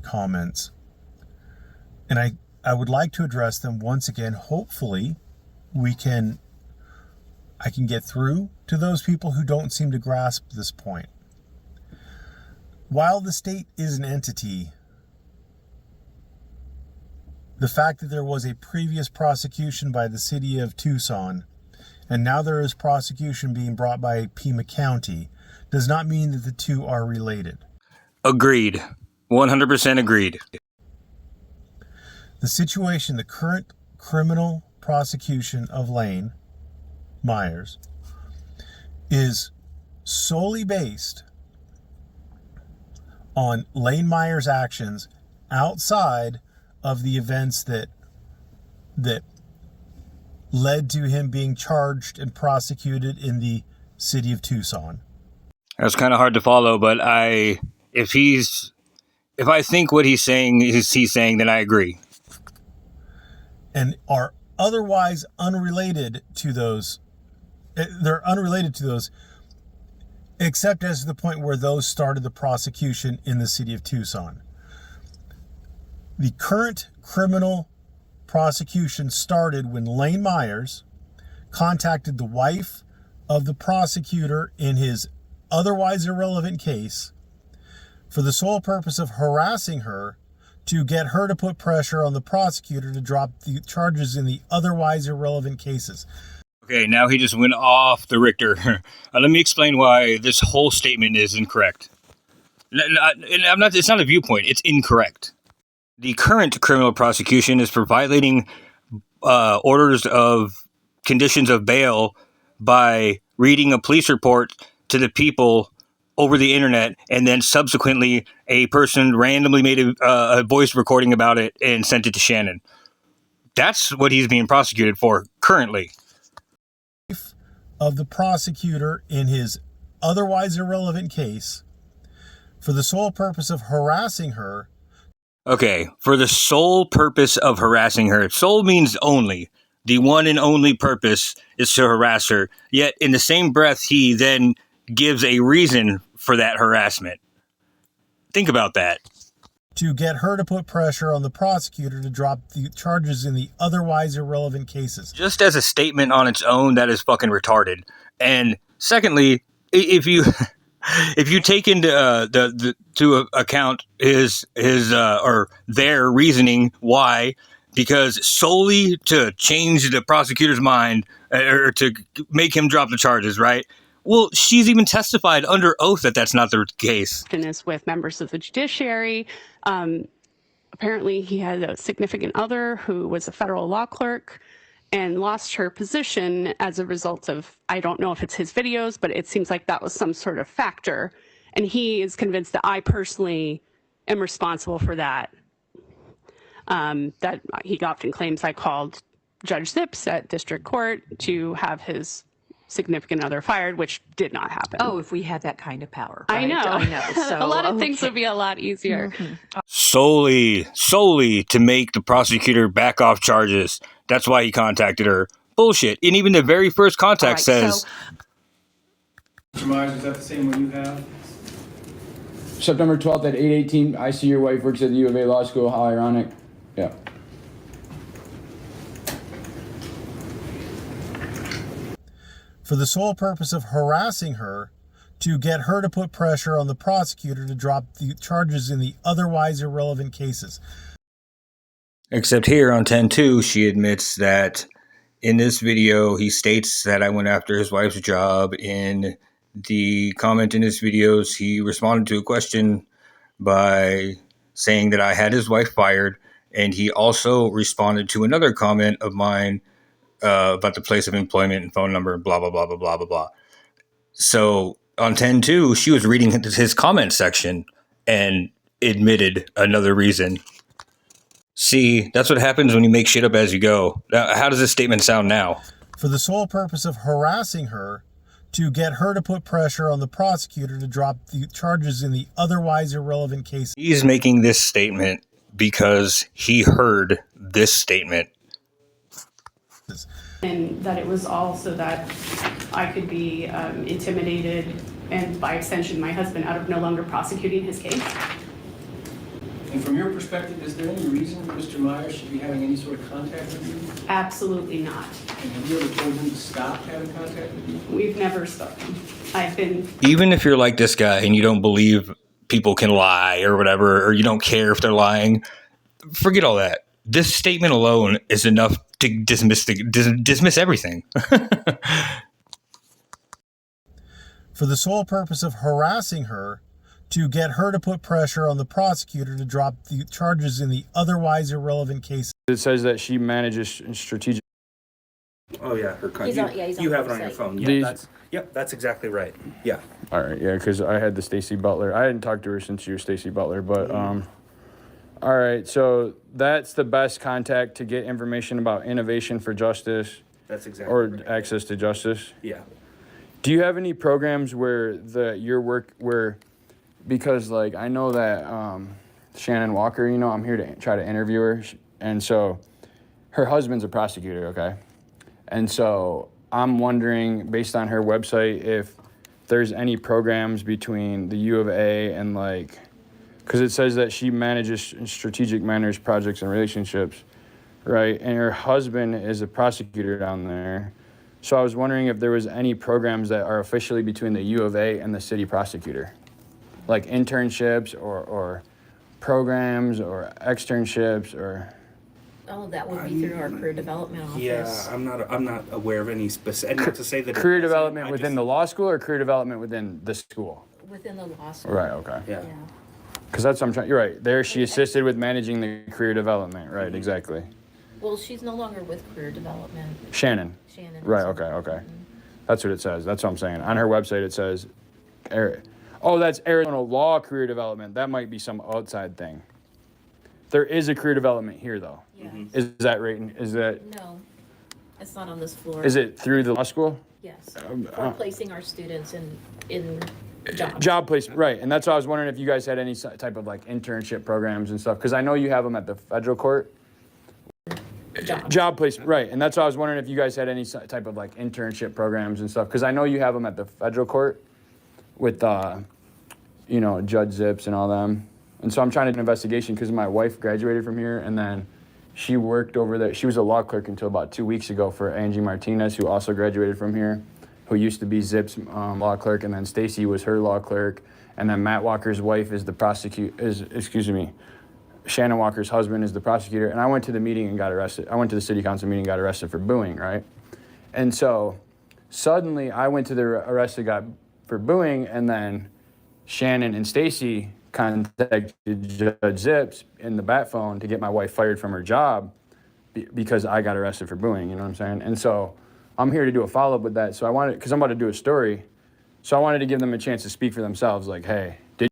comments, and I would like to address them once again. Hopefully I can get through to those people who don't seem to grasp this point. While the state is an entity, the fact that there was a previous prosecution by the city of Tucson and now there is prosecution being brought by Pima County does not mean that the two are related. Agreed. 100% agreed. The situation, the current criminal prosecution of Lane Myers is solely based on Lane Myers' actions outside of the events that led to him being charged and prosecuted in the city of Tucson. That's kind of hard to follow, but if I think what he's saying is he's saying, then I agree. And are otherwise unrelated to those. They're unrelated to those, except as to the point where those started the prosecution in the city of Tucson. The current criminal prosecution started when Lane Myers contacted the wife of the prosecutor in his otherwise irrelevant case for the sole purpose of harassing her to get her to put pressure on the prosecutor to drop the charges in the otherwise irrelevant cases. Okay, now he just went off the Richter. Let me explain why this whole statement is incorrect. It's not a viewpoint, it's incorrect. The current criminal prosecution is for violating orders of conditions of bail by reading a police report to the people over the internet, and then subsequently a person randomly made a voice recording about it and sent it to Shannon. That's what he's being prosecuted for currently. Of the prosecutor in his otherwise irrelevant case for the sole purpose of harassing her. Okay, for the sole purpose of harassing her. Sole means only. The one and only purpose is to harass her. Yet in the same breath, he then gives a reason for that harassment. Think about that. To get her to put pressure on the prosecutor to drop the charges in the otherwise irrelevant cases. Just as a statement on its own, that is fucking retarded. And secondly, if you take into to account his or their reasoning why, because solely to change the prosecutor's mind or to make him drop the charges, right? Well, she's even testified under oath that that's not the case. And is with members of the judiciary. Apparently, he had a significant other who was a federal law clerk and lost her position as a result of, I don't know if it's his videos, but it seems like that was some sort of factor. And he is convinced that I personally am responsible for that. That he often claims I called Judge Zips at district court to have his significant other fired, which did not happen. Oh, if we had that kind of power. Right? I know. So, a lot of things would be a lot easier. Mm-hmm. Solely to make the prosecutor back off charges. That's why he contacted her. Bullshit. And even the very first contact says... Mr. Myers, is that the same one you have? September 12th at 8:18. I see your wife works at the U of A Law School. How ironic. Yeah. For the sole purpose of harassing her to get her to put pressure on the prosecutor to drop the charges in the otherwise irrelevant cases. Except here on 10-2, she admits that in this video, he states that I went after his wife's job. In the comment in his videos, he responded to a question by saying that I had his wife fired. And he also responded to another comment of mine about the place of employment and phone number, blah, blah, blah, blah, blah, blah, blah. So on 10-2, she was reading his comment section and admitted another reason. See, that's what happens when you make shit up as you go. Now, how does this statement sound now? For the sole purpose of harassing her to get her to put pressure on the prosecutor to drop the charges in the otherwise irrelevant cases. He's making this statement because he heard this statement. And that it was all so that I could be intimidated and by extension my husband out of no longer prosecuting his case. And from your perspective, is there any reason Mr. Myers should be having any sort of contact with you? Absolutely not. And have you ever told him to stop having contact with you? We've never spoken. I've been Even if you're like this guy and you don't believe people can lie or whatever, or you don't care if they're lying, forget all that. This statement alone is enough to dismiss everything. For the sole purpose of harassing her, to get her to put pressure on the prosecutor to drop the charges in the otherwise irrelevant case. It says that she manages strategic. Oh yeah, her He's on- yeah, he's on you the have it on your website. phone. Yeah, These- that's exactly right. Yeah. All right, yeah, because I had the Stacy Butler. I hadn't talked to her since you were Stacy Butler, but all right, so that's the best contact to get information about innovation for justice That's exactly or right. access to justice. Yeah. Do you have any programs where your work because like I know that Shannon Walker, you know, I'm here to try to interview her, and so her husband's a prosecutor, okay, and so I'm wondering based on her website if there's any programs between the U of A and like, because it says that she manages strategic manners, projects, and relationships, right, and her husband is a prosecutor down there. So I was wondering if there was any programs that are officially between the U of A and the city prosecutor, like internships or programs or externships or. All of that would be through our career development office. Yeah, I'm not aware of any specific. Not to say that Career development within the law school or career development within the school? Within the law school. Right, okay. Yeah. Yeah. Because that's what I'm trying, you're right. There she assisted with managing the career development, right, exactly. Well, she's no longer with career development. Shannon. Shannon. Right, okay. That's what it says. That's what I'm saying. On her website, it says, that's Arizona Law Career Development. That might be some outside thing. There is a career development here, though. Yeah. Is that right? Is that? No, it's not on this floor. Is it through the law school? Yes. For placing our students in jobs. Job placement, right. And that's why I was wondering if you guys had any type of like internship programs and stuff, because I know you have them at the federal court. Job placement, right. And that's why I was wondering if you guys had any type of like internship programs and stuff, because I know you have them at the federal court with, Judge Zips and all them. And so I'm trying to do an investigation because my wife graduated from here and then she worked over there. She was a law clerk until about 2 weeks ago for Angie Martinez, who also graduated from here, who used to be Zip's law clerk, and then Stacy was her law clerk, and then Matt Walker's wife is Shannon Walker's husband is the prosecutor, and I went to the meeting and got arrested. I went to the city council meeting and got arrested for booing, right? And so suddenly I went to the arrested, got for booing, and then Shannon and Stacy contacted Judge Zips in the bat phone to get my wife fired from her job because I got arrested for booing, you know what I'm saying? And so I'm here to do a follow-up with that. So because I'm about to do a story, so I wanted to give them a chance to speak for themselves, like, hey,